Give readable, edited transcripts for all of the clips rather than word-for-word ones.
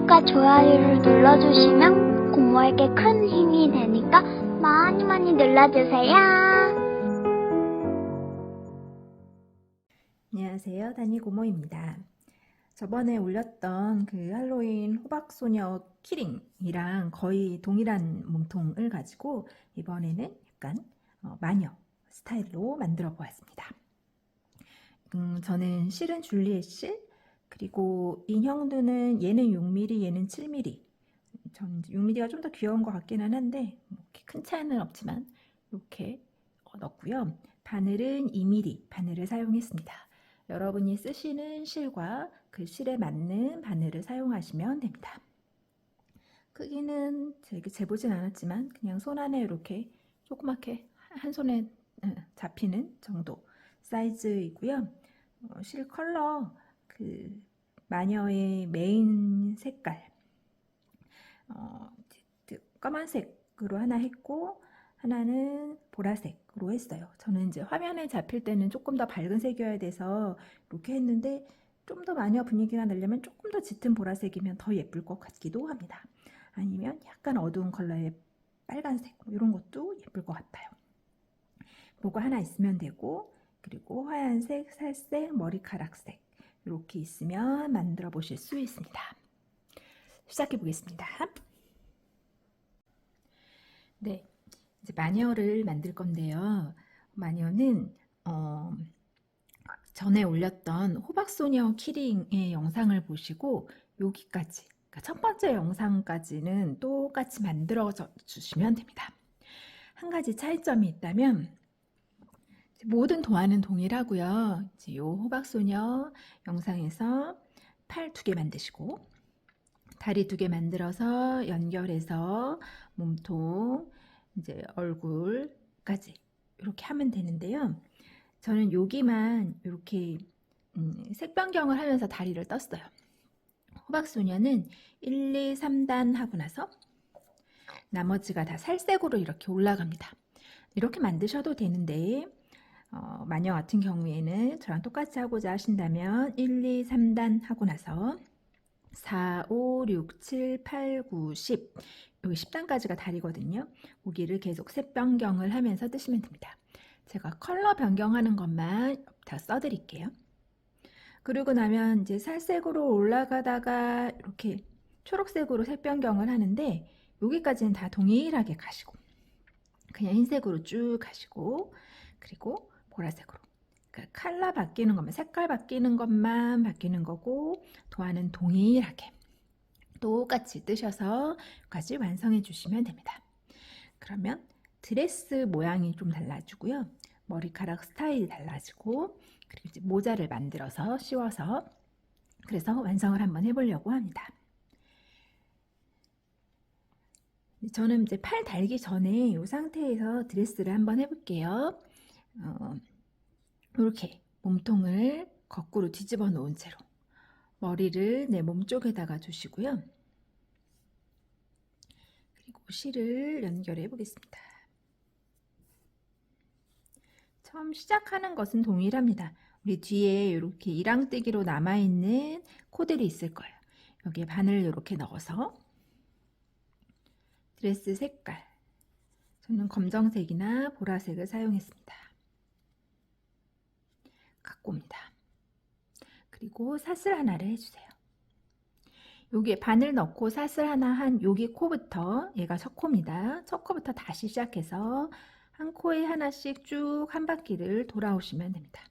구독과 좋아요를 눌러주시면 고모에게 큰 힘이 되니까 많이 많이 눌러주세요. 안녕하세요. 다니 고모입니다. 저번에 올렸던 그 할로윈 호박소녀 키링이랑 거의 동일한 몸통을 가지고 이번에는 약간 마녀 스타일로 만들어 보았습니다. 저는 실은 줄리엣 실, 그리고 인형도는 얘는 6mm, 얘는 7mm. 전 6mm가 좀 더 귀여운 것 같기는 한데 이렇게 큰 차이는 없지만 이렇게 넣었고요. 바늘은 2mm 바늘을 사용했습니다. 여러분이 쓰시는 실과 그 실에 맞는 바늘을 사용하시면 됩니다. 크기는 재보진 않았지만 그냥 손 안에 이렇게 조그맣게 한 손에 잡히는 정도 사이즈이고요. 실 컬러 그 마녀의 메인 색깔 까만색으로 하나 했고 하나는 보라색으로 했어요. 저는 이제 화면에 잡힐 때는 조금 더 밝은 색이어야 돼서 이렇게 했는데 좀 더 마녀 분위기가 나려면 조금 더 짙은 보라색이면 더 예쁠 것 같기도 합니다. 아니면 약간 어두운 컬러의 빨간색 이런 것도 예쁠 것 같아요. 뭐가 하나 있으면 되고, 그리고 하얀색, 살색, 머리카락색 이렇게 있으면 만들어 보실 수 있습니다. 시작해 보겠습니다. 네, 이제 마녀를 만들 건데요. 마녀는 전에 올렸던 호박소녀 키링의 영상을 보시고 여기까지, 그러니까 첫 번째 영상까지는 똑같이 만들어 주시면 됩니다. 한 가지 차이점이 있다면 모든 도안은 동일하고요. 이 호박소녀 영상에서 팔 2개 만드시고 다리 2개 만들어서 연결해서 몸통, 이제 얼굴까지 이렇게 하면 되는데요. 저는 여기만 이렇게 색 변경을 하면서 다리를 떴어요. 호박소녀는 1, 2, 3단 하고 나서 나머지가 다 살색으로 이렇게 올라갑니다. 이렇게 만드셔도 되는데 마녀 같은 경우에는 저랑 똑같이 하고자 하신다면 1, 2, 3단 하고 나서 4, 5, 6, 7, 8, 9, 10 여기 10단까지가 다리거든요. 여기를 계속 색 변경을 하면서 뜨시면 됩니다. 제가 컬러 변경하는 것만 다 써드릴게요. 그리고 나면 이제 살색으로 올라가다가 이렇게 초록색으로 색 변경을 하는데 여기까지는 다 동일하게 가시고 그냥 흰색으로 쭉 가시고 그리고 보라색으로 그러니까 컬러 바뀌는 것만 색깔 바뀌는 것만 바뀌는 거고 도안은 동일하게 똑같이 뜨셔서 여기까지 완성해 주시면 됩니다. 그러면 드레스 모양이 좀 달라지고요. 머리카락 스타일이 달라지고 그리고 이제 모자를 만들어서 씌워서 그래서 완성을 한번 해보려고 합니다. 저는 이제 팔 달기 전에 이 상태에서 드레스를 한번 해볼게요. 이렇게 몸통을 거꾸로 뒤집어 놓은 채로 머리를 내 몸쪽에다가 두시고요. 그리고 실을 연결해 보겠습니다. 처음 시작하는 것은 동일합니다. 우리 뒤에 이렇게 이랑뜨기로 남아있는 코들이 있을 거예요. 여기에 바늘 이렇게 넣어서 드레스 색깔 저는 검정색이나 보라색을 사용했습니다. 갖고 옵니다. 그리고 사슬 하나를 해주세요. 여기에 바늘 넣고 사슬 하나 한 여기 코부터 얘가 첫 코입니다. 첫 코부터 다시 시작해서 한 코에 하나씩 쭉 한 바퀴를 돌아오시면 됩니다.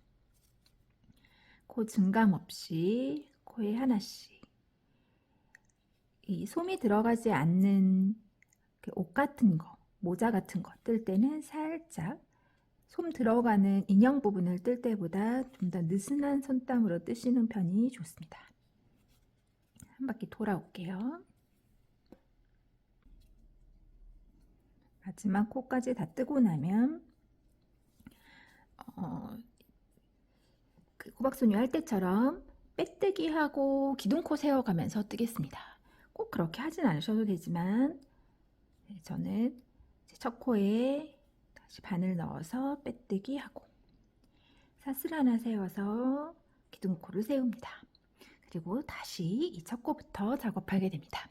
코 증감 없이 코에 하나씩 이 솜이 들어가지 않는 옷 같은 거, 모자 같은 거 뜰 때는 살짝 솜 들어가는 인형 부분을 뜰 때보다 좀 더 느슨한 손땀으로 뜨시는 편이 좋습니다. 한 바퀴 돌아올게요. 마지막 코까지 다 뜨고 나면 그 호박소녀 할 때처럼 빼뜨기 하고 기둥코 세워가면서 뜨겠습니다. 꼭 그렇게 하진 않으셔도 되지만 저는 첫 코에 다시 바늘 넣어서 빼뜨기 하고 사슬 하나 세워서 기둥코를 세웁니다. 그리고 다시 이 첫 코부터 작업하게 됩니다.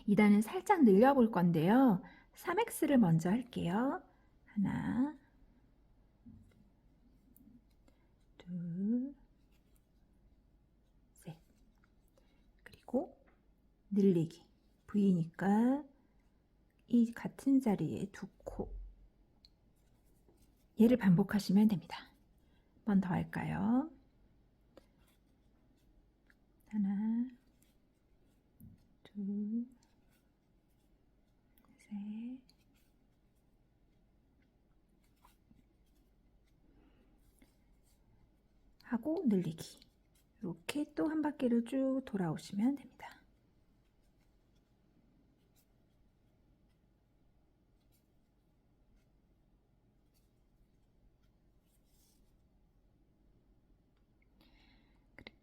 2단은 살짝 늘려볼 건데요. 3x를 먼저 할게요. 하나, 둘, 셋. 그리고 늘리기. V니까 이 같은 자리에 두 코. 얘를 반복하시면 됩니다. 한 번 더 할까요? 하나, 둘, 셋. 하고 늘리기. 이렇게 또 한 바퀴를 쭉 돌아오시면 됩니다.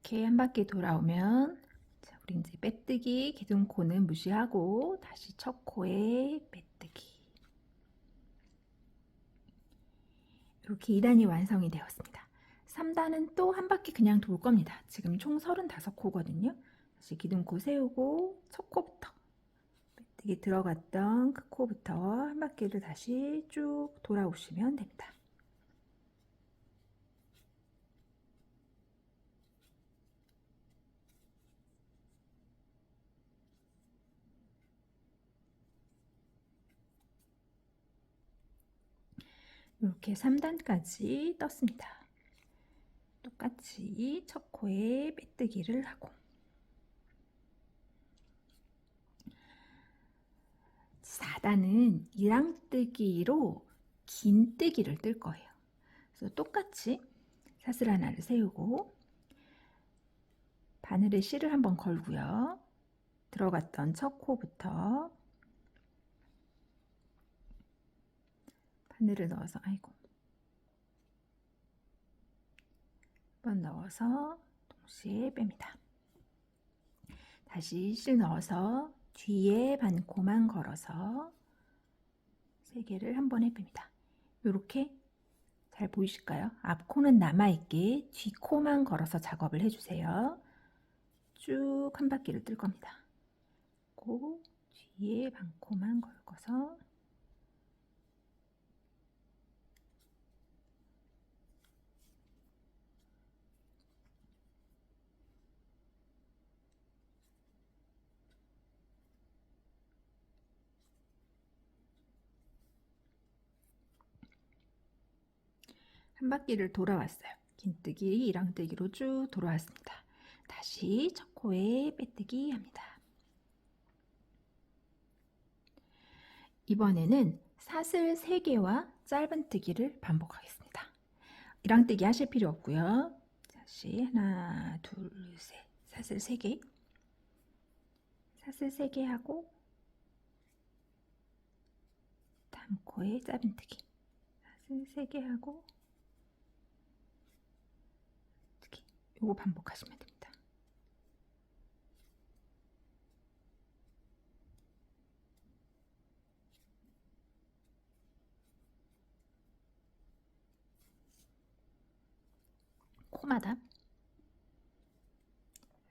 이렇게 한 바퀴 돌아오면 자, 우리 이제 빼뜨기 기둥코는 무시하고 다시 첫 코에 빼뜨기. 이렇게 2단이 완성이 되었습니다. 3단은 또 한 바퀴 그냥 돌 겁니다. 지금 총 35코거든요. 다시 기둥코 세우고 첫 코부터 빼뜨기 들어갔던 그 코부터 한 바퀴를 다시 쭉 돌아오시면 됩니다. 이렇게 3단까지 떴습니다. 똑같이 첫 코에 빼뜨기를 하고 4단은 이랑뜨기로 긴뜨기를 뜰 거예요. 그래서 똑같이 사슬 하나를 세우고 바늘에 실을 한번 걸고요. 들어갔던 첫 코부터 바늘을 넣어서 한번 넣어서 동시에 뺍니다. 다시 실 넣어서 뒤에 반코만 걸어서 3개를 한 번에 뺍니다. 이렇게 잘 보이실까요? 앞코는 남아있게 뒷코만 걸어서 작업을 해주세요. 쭉 한 바퀴를 뜰 겁니다. 그 뒤에 반코만 걸어서 한 바퀴를 돌아왔어요. 긴뜨기, 이랑뜨기로 쭉 돌아왔습니다. 다시 첫 코에 빼뜨기 합니다. 이번에는 사슬 3개와 짧은뜨기를 반복하겠습니다. 이랑뜨기 하실 필요 없고요. 다시 하나, 둘, 셋. 사슬 3개. 사슬 3개 하고 다음 코에 짧은뜨기. 사슬 3개 하고 요거 반복하시면 됩니다. 코마다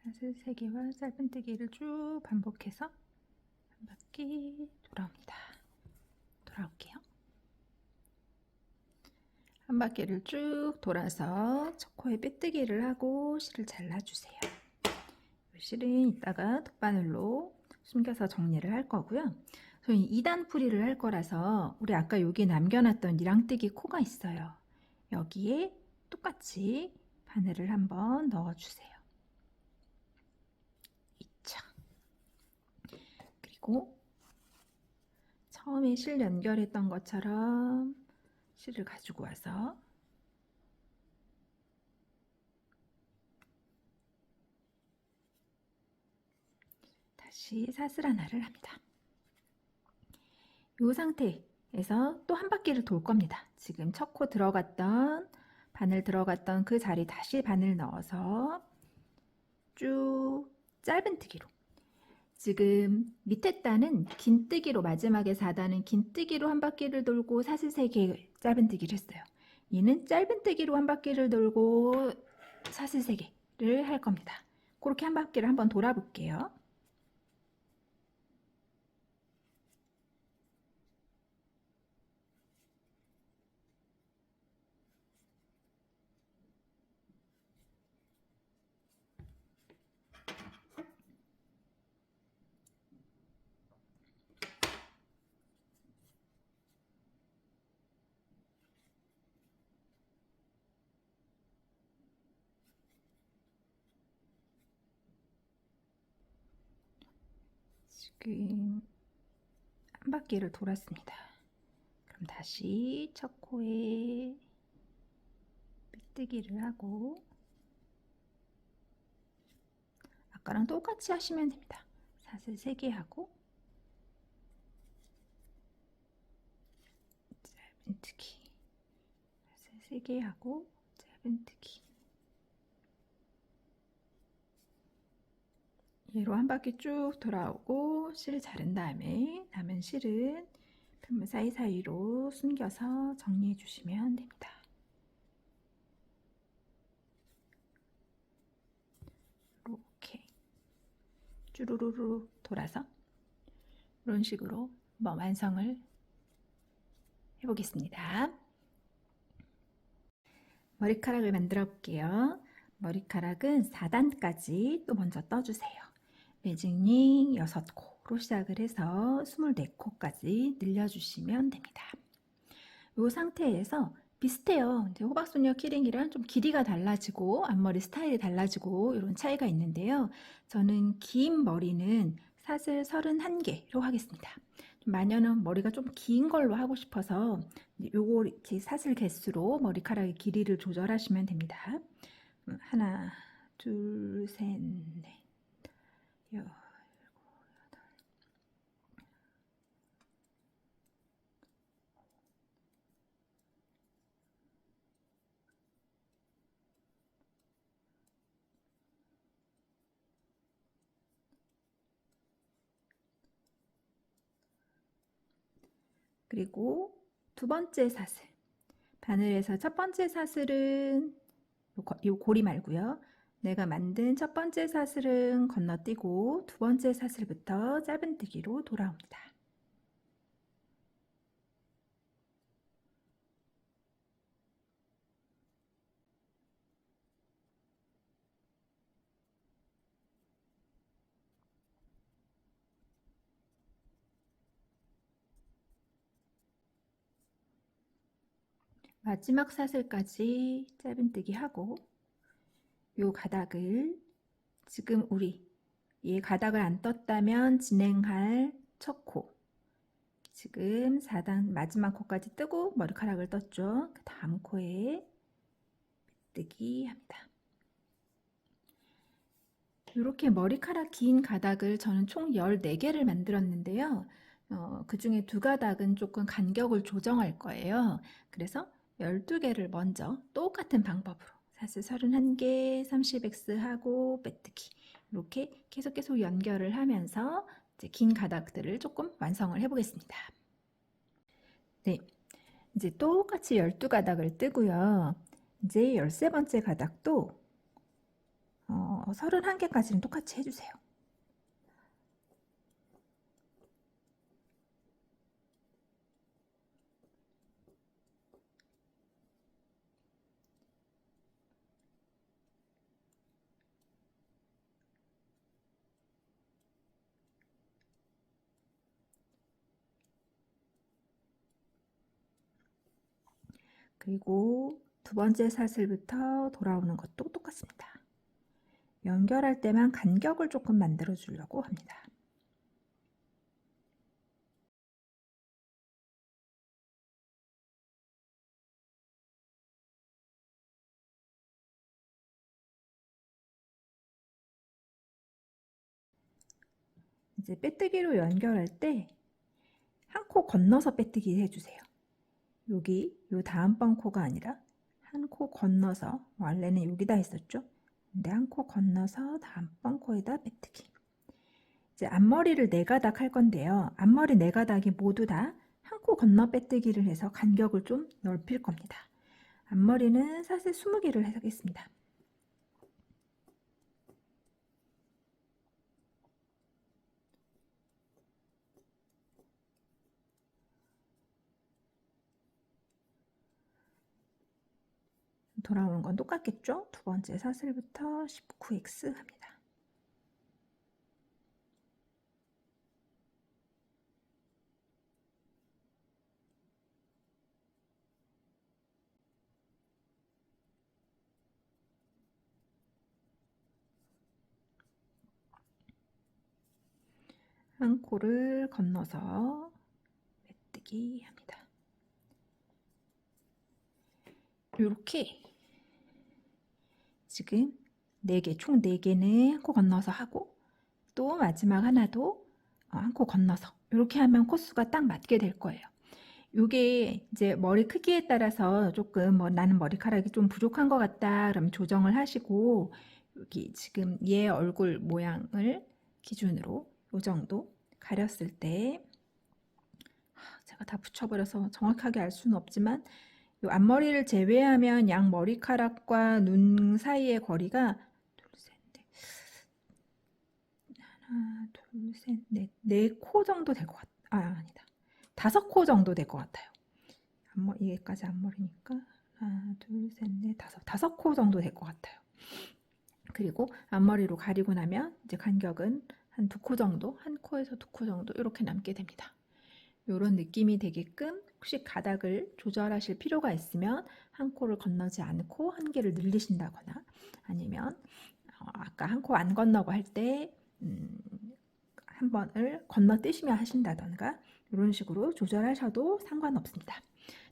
사슬 3개와 짧은뜨기를 쭉 반복해서 한 바퀴 돌아옵니다. 돌아올게요. 한 바퀴를 쭉 돌아서 첫 코에 빼뜨기를 하고 실을 잘라주세요. 실은 이따가 돗바늘로 숨겨서 정리를 할 거고요. 저희 2단 풀이를 할 거라서 우리 아까 여기 남겨놨던 이랑뜨기 코가 있어요. 여기에 똑같이 바늘을 한번 넣어주세요. 2차. 그리고 처음에 실 연결했던 것처럼 실을 가지고 와서 다시 사슬 하나를 합니다. 이 상태에서 또 한 바퀴를 돌 겁니다. 지금 첫 코 들어갔던 바늘 들어갔던 그 자리 다시 바늘 넣어서 쭉 짧은뜨기로 지금 밑에 단은 긴뜨기로 마지막에 4단은 긴뜨기로 한 바퀴를 돌고 사슬 3개 짧은뜨기를 했어요. 얘는 짧은뜨기로 한 바퀴를 돌고 사슬 3개를 할 겁니다. 그렇게 한 바퀴를 한번 돌아볼게요. 지금 한 바퀴를 돌았습니다. 그럼 다시 첫 코에 빼뜨기를 하고 아까랑 똑같이 하시면 됩니다. 사슬 3개 하고 짧은뜨기, 사슬 3개 하고 짧은뜨기. 얘로 한 바퀴 쭉 돌아오고 실 자른 다음에 남은 실은 편물 사이사이로 숨겨서 정리해 주시면 됩니다. 이렇게 쭈루루루 돌아서 이런 식으로 한번 완성을 해보겠습니다. 머리카락을 만들어 볼게요. 머리카락은 4단까지 또 먼저 떠주세요. 매직링 6코로 시작을 해서 24코까지 늘려주시면 됩니다. 이 상태에서 비슷해요. 이제 호박소녀 키링이랑 좀 길이가 달라지고 앞머리 스타일이 달라지고 이런 차이가 있는데요. 저는 긴 머리는 사슬 31개로 하겠습니다. 마녀는 머리가 좀 긴 걸로 하고 싶어서 요거 이렇게 사슬 개수로 머리카락의 길이를 조절하시면 됩니다. 하나, 둘, 셋, 넷, 여. 그리고 두 번째 사슬, 바늘에서 첫 번째 사슬은 요 고리 말고요. 내가 만든 첫 번째 사슬은 건너뛰고 두 번째 사슬부터 짧은뜨기로 돌아옵니다. 마지막 사슬까지 짧은뜨기 하고 요 가닥을 지금 우리 얘 가닥을 안 떴다면 진행할 첫 코, 지금 4단 마지막 코까지 뜨고 머리카락을 떴죠. 그 다음 코에 뜨기 합니다. 이렇게 머리카락 긴 가닥을 저는 총 14개를 만들었는데요. 그 중에 2가닥은 조금 간격을 조정할 거예요. 그래서 12개를 먼저 똑같은 방법으로 사슬 31개, 30X 하고 빼뜨기 이렇게 계속 연결을 하면서 이제 긴 가닥들을 조금 완성을 해보겠습니다. 네, 이제 똑같이 12가닥을 뜨고요. 이제 13번째 가닥도 31개까지는 똑같이 해주세요. 그리고 두 번째 사슬부터 돌아오는 것도 똑같습니다. 연결할 때만 간격을 조금 만들어 주려고 합니다. 이제 빼뜨기로 연결할 때 한 코 건너서 빼뜨기 해주세요. 여기 요 다음번 코가 아니라 한 코 건너서, 원래는 여기다 했었죠. 근데 한 코 건너서 다음번 코에다 빼뜨기. 이제 앞머리를 4가닥 할 건데요. 앞머리 4가닥이 모두 다 한 코 건너 빼뜨기를 해서 간격을 좀 넓힐 겁니다. 앞머리는 사슬 20개를 하겠습니다. 돌아오는 건 똑같겠죠? 두 번째 사슬부터 19x 합니다. 한 코를 건너서 메뜨기 합니다. 이렇게 지금 4개, 총 4개는 한 코 건너서 하고 또 마지막 하나도 한 코 건너서 이렇게 하면 코수가 딱 맞게 될 거예요. 이게 이제 머리 크기에 따라서 조금 나는 머리카락이 좀 부족한 것 같다 그럼 조정을 하시고 여기 지금 얘 얼굴 모양을 기준으로 이 정도 가렸을 때 제가 다 붙여버려서 정확하게 알 수는 없지만 이 앞머리를 제외하면 양 머리카락과 눈 사이의 거리가 둘, 셋, 넷. 하나, 둘, 셋, 넷. 4코 정도 될 것 같아. 아니다. 5코 정도 될 것 같아요. 이게까지 앞머리니까 하나, 둘, 셋, 넷, 5코 정도 될 것 같아요. 그리고 앞머리로 가리고 나면 이제 간격은 한 2코 정도, 한 코에서 2코 정도 이렇게 남게 됩니다. 이런 느낌이 되게끔 혹시 가닥을 조절하실 필요가 있으면 한 코를 건너지 않고 한 개를 늘리신다거나 아니면 아까 한 코 안 건너고 할 때 한 번을 건너뛰시며 하신다던가 이런 식으로 조절하셔도 상관없습니다.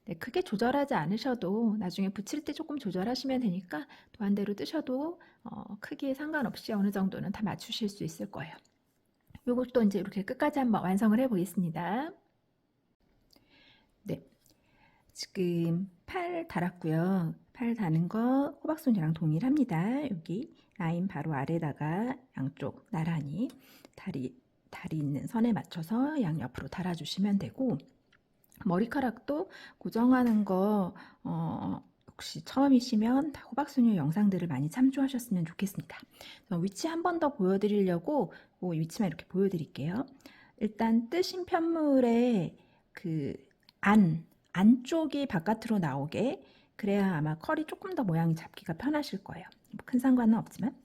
네, 크게 조절하지 않으셔도 나중에 붙일 때 조금 조절하시면 되니까 또 한 대로 뜨셔도 크기에 상관없이 어느 정도는 다 맞추실 수 있을 거예요. 이것도 이제 이렇게 끝까지 한번 완성을 해 보겠습니다. 네, 지금 팔 달았고요. 팔 다는 거 호박손이랑 동일합니다. 여기 라인 바로 아래다가 양쪽 나란히 다리 있는 선에 맞춰서 양옆으로 달아주시면 되고 머리카락도 고정하는 거 혹시 처음이시면 호박소녀 영상들을 많이 참조하셨으면 좋겠습니다. 위치 한 번 더 보여드리려고 위치만 이렇게 보여드릴게요. 일단 뜨신 편물에 그 안쪽이 바깥으로 나오게 그래야 아마 컬이 조금 더 모양이 잡기가 편하실 거예요. 큰 상관은 없지만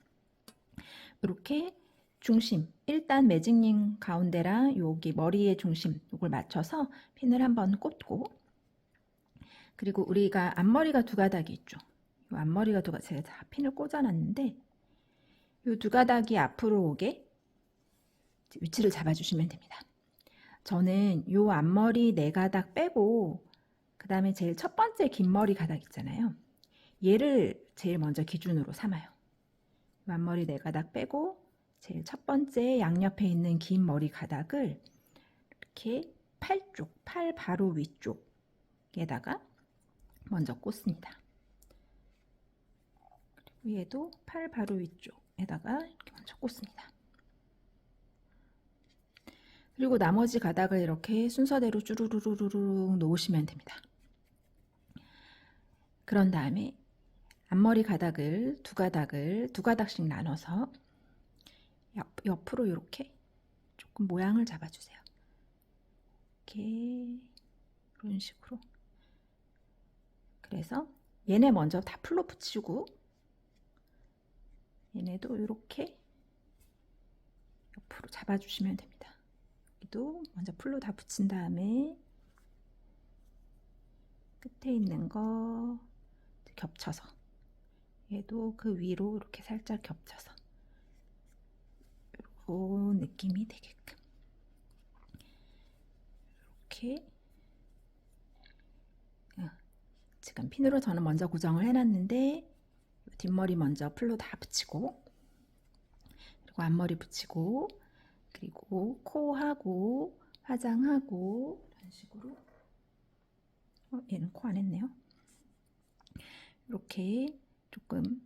이렇게 중심, 일단 매직링 가운데랑 여기 머리의 중심 이걸 맞춰서 핀을 한번 꽂고 그리고 우리가 앞머리가 2가닥이 있죠. 이 앞머리가 제가 다 핀을 꽂아놨는데 이 2가닥이 앞으로 오게 위치를 잡아주시면 됩니다. 저는 이 앞머리 4가닥 빼고 그 다음에 제일 첫 번째 긴 머리 가닥 있잖아요. 얘를 제일 먼저 기준으로 삼아요. 앞머리 4가닥 빼고 제일 첫 번째 양옆에 있는 긴 머리 가닥을 이렇게 팔 바로 위쪽에다가 먼저 꽂습니다. 그리고 얘도 팔 바로 위쪽에다가 이렇게 먼저 꽂습니다. 그리고 나머지 가닥을 이렇게 순서대로 쭈루루루루 놓으시면 됩니다. 그런 다음에 앞머리 가닥을 2가닥씩 나눠서 옆으로 이렇게 조금 모양을 잡아주세요. 이렇게 이런 식으로. 그래서 얘네 먼저 다 풀로 붙이고 얘네도 이렇게 옆으로 잡아주시면 됩니다. 여기도 먼저 풀로 다 붙인 다음에 끝에 있는 거 겹쳐서 얘도 그 위로 이렇게 살짝 겹쳐서 이런 느낌이 되게끔 이렇게 지금 핀으로 저는 먼저 고정을 해놨는데 뒷머리 먼저 풀로 다 붙이고 그리고 앞머리 붙이고 그리고 코하고 화장하고 이런 식으로 얘는 코 안 했네요. 이렇게 조금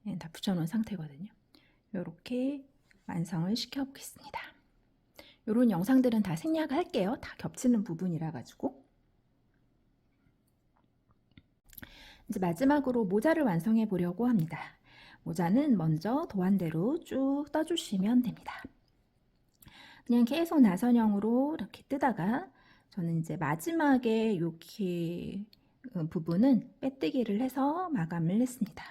얘는 다 붙여놓은 상태거든요. 이렇게 완성을 시켜보겠습니다. 이런 영상들은 다 생략할게요. 다 겹치는 부분이라 가지고. 이제 마지막으로 모자를 완성해 보려고 합니다. 모자는 먼저 도안대로 쭉 떠주시면 됩니다. 그냥 계속 나선형으로 이렇게 뜨다가 저는 이제 마지막에 이렇게 부분은 빼뜨기를 해서 마감을 했습니다.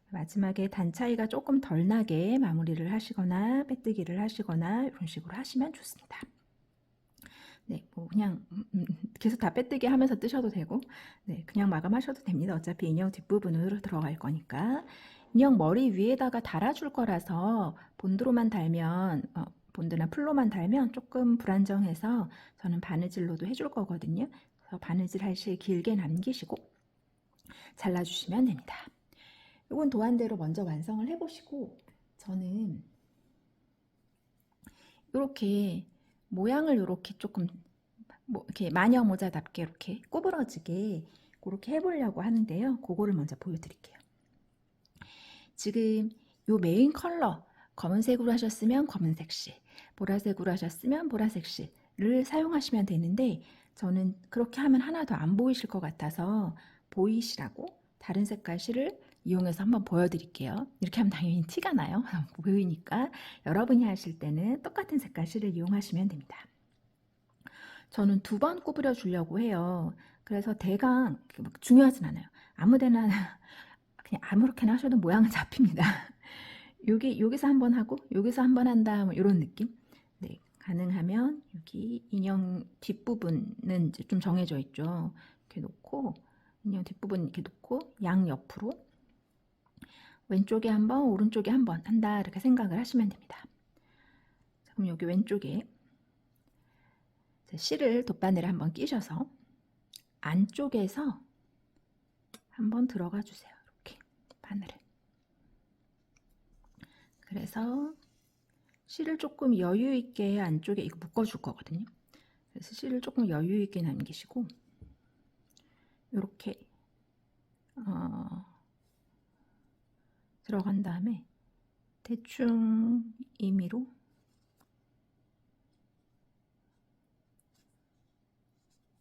마지막에 단 차이가 조금 덜 나게 마무리를 하시거나 빼뜨기를 하시거나 이런 식으로 하시면 좋습니다. 네, 뭐 그냥 계속 다 빼뜨기 하면서 뜨셔도 되고, 네, 그냥 마감하셔도 됩니다. 어차피 인형 뒷부분으로 들어갈 거니까. 인형 머리 위에다가 달아줄 거라서 본드로만 달면, 본드나 풀로만 달면 조금 불안정해서 저는 바느질로도 해줄 거거든요. 그래서 바느질 할실 길게 남기시고 잘라주시면 됩니다. 이건 도안대로 먼저 완성을 해보시고, 저는 이렇게 모양을 이렇게 조금 뭐 이렇게 마녀 모자답게 이렇게 구부러지게 그렇게 해보려고 하는데요. 그거를 먼저 보여드릴게요. 지금 요 메인 컬러 검은색으로 하셨으면 검은색 실, 보라색으로 하셨으면 보라색 실을 사용하시면 되는데 저는 그렇게 하면 하나도 안 보이실 것 같아서 보이시라고 다른 색깔 실을 이용해서 한번 보여드릴게요. 이렇게 하면 당연히 티가 나요. 보이니까 여러분이 하실 때는 똑같은 색깔 실을 이용하시면 됩니다. 저는 2번 구부려 주려고 해요. 그래서 대강 중요하진 않아요. 아무데나 그냥 아무렇게나 하셔도 모양은 잡힙니다. 여기서 한번 하고 여기서 한번 한다 뭐 이런 느낌. 네, 가능하면 여기 인형 뒷부분은 이제 좀 정해져 있죠. 이렇게 놓고 인형 뒷부분 이렇게 놓고 양 옆으로 왼쪽에 한번 오른쪽에 한번 한다 이렇게 생각을 하시면 됩니다. 그럼 여기 왼쪽에 실을 돗바늘에 한번 끼셔서 안쪽에서 한번 들어가 주세요. 이렇게 바늘을. 그래서 실을 조금 여유 있게 안쪽에 이거 묶어 줄 거거든요. 그래서 실을 조금 여유 있게 남기시고 이렇게 들어간 다음에 대충 임의로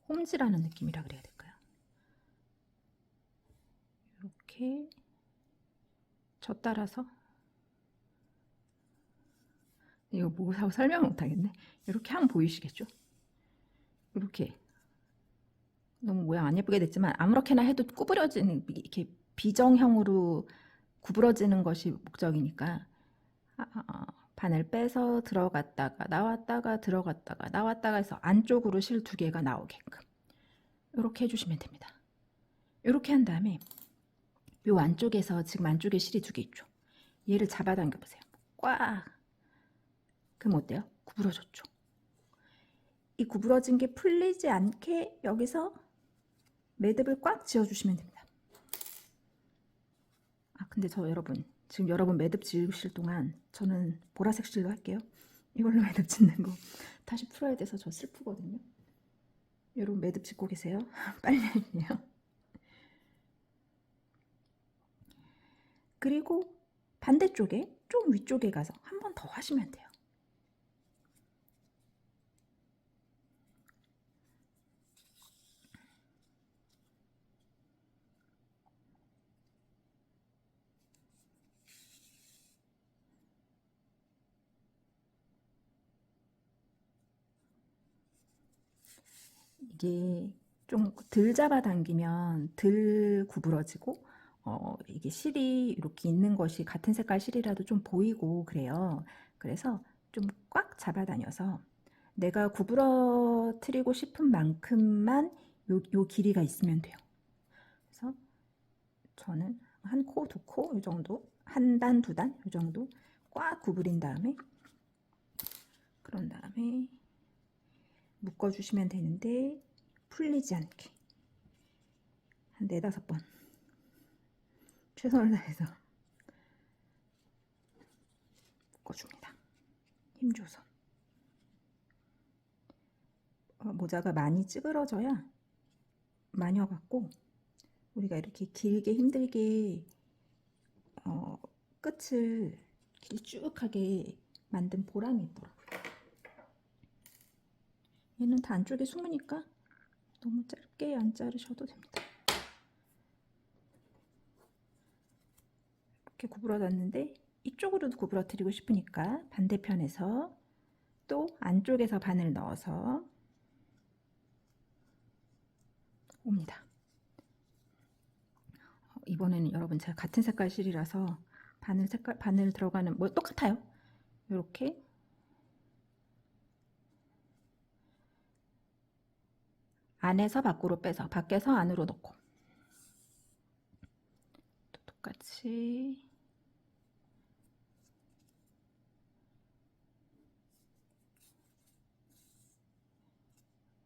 홈즈라는 느낌이라 그래야 될까요? 이렇게 저 따라서 이거 뭐 하고 설명을 못하겠네. 이렇게 하면 보이시겠죠? 이렇게 너무 모양 안 예쁘게 됐지만 아무렇게나 해도 구부러지는 이렇게 비정형으로 구부러지는 것이 목적이니까 바늘 빼서 들어갔다가 나왔다가 들어갔다가 나왔다가 해서 안쪽으로 실 2개가 나오게끔 이렇게 해주시면 됩니다. 이렇게 한 다음에 요 안쪽에서 지금 안쪽에 실이 2개 있죠. 얘를 잡아당겨 보세요. 꽉. 그럼 어때요? 구부러졌죠. 이 구부러진 게 풀리지 않게 여기서 매듭을 꽉 지어주시면 됩니다. 근데 여러분 지금 여러분 매듭 지으실 동안 저는 보라색 실로 할게요. 이걸로 매듭 짓는 거 다시 풀어야 돼서 저 슬프거든요. 여러분 매듭 짓고 계세요? 빨리 해요. 그리고 반대쪽에 좀 위쪽에 가서 한 번 더 하시면 돼요. 이게 좀 덜 잡아당기면 덜 구부러지고 이게 실이 이렇게 있는 것이 같은 색깔 실이라도 좀 보이고 그래요. 그래서 좀 꽉 잡아다녀서 내가 구부러뜨리고 싶은 만큼만 요 길이가 있으면 돼요. 그래서 저는 한 코, 2코 이 정도, 한 단, 2단 이 정도 꽉 구부린 다음에 그런 다음에 묶어주시면 되는데 풀리지 않게 한 4-5번 최선을 다해서 묶어줍니다. 힘줘서. 모자가 많이 찌그러져야 마녀 같고 우리가 이렇게 길게 힘들게 끝을 길쭉하게 만든 보람이 있더라고요. 얘는 다 안쪽에 숨으니까 너무 짧게 안 자르셔도 됩니다. 이렇게 구부러졌는데 이쪽으로도 구부러뜨리고 싶으니까 반대편에서 또 안쪽에서 바늘 넣어서 옵니다. 이번에는 여러분 제가 같은 색깔 실이라서 바늘 들어가는 뭐 똑같아요. 이렇게 안에서 밖으로 빼서 밖에서 안으로 넣고 또 똑같이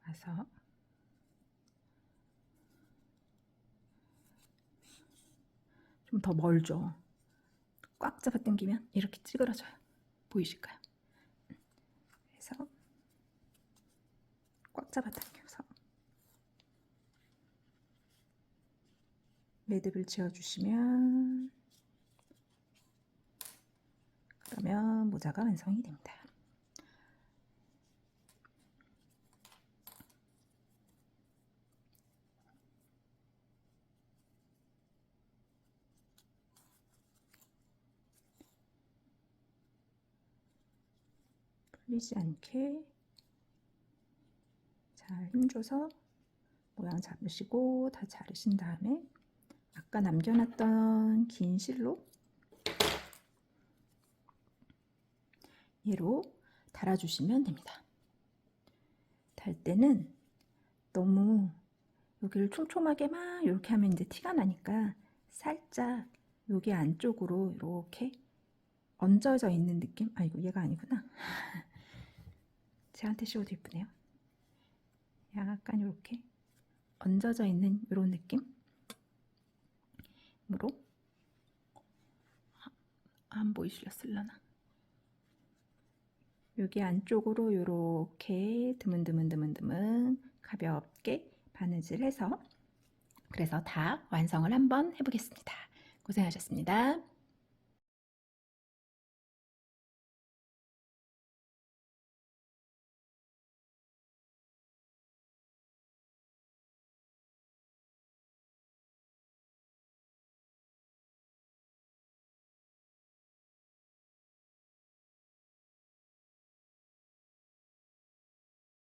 와서 좀 더 멀죠. 꽉 잡아 당기면 이렇게 찌그러져요. 보이실까요? 그래서 꽉 잡아 당겨서 매듭을 지어주시면 그러면 모자가 완성이 됩니다. 풀리지 않게 잘 힘줘서 모양 잡으시고 다 자르신 다음에 아까 남겨놨던 긴 실로 얘로 달아주시면 됩니다. 달 때는 너무 여기를 촘촘하게 막 이렇게 하면 이제 티가 나니까 살짝 여기 안쪽으로 이렇게 얹어져 있는 느낌? 아이고 얘가 아니구나. 제한테 씌워도 예쁘네요. 약간 이렇게 얹어져 있는 이런 느낌으로 안 보이실려나? 여기 안쪽으로 이렇게 드문드문 가볍게 바느질해서 그래서 다 완성을 한번 해보겠습니다. 고생하셨습니다.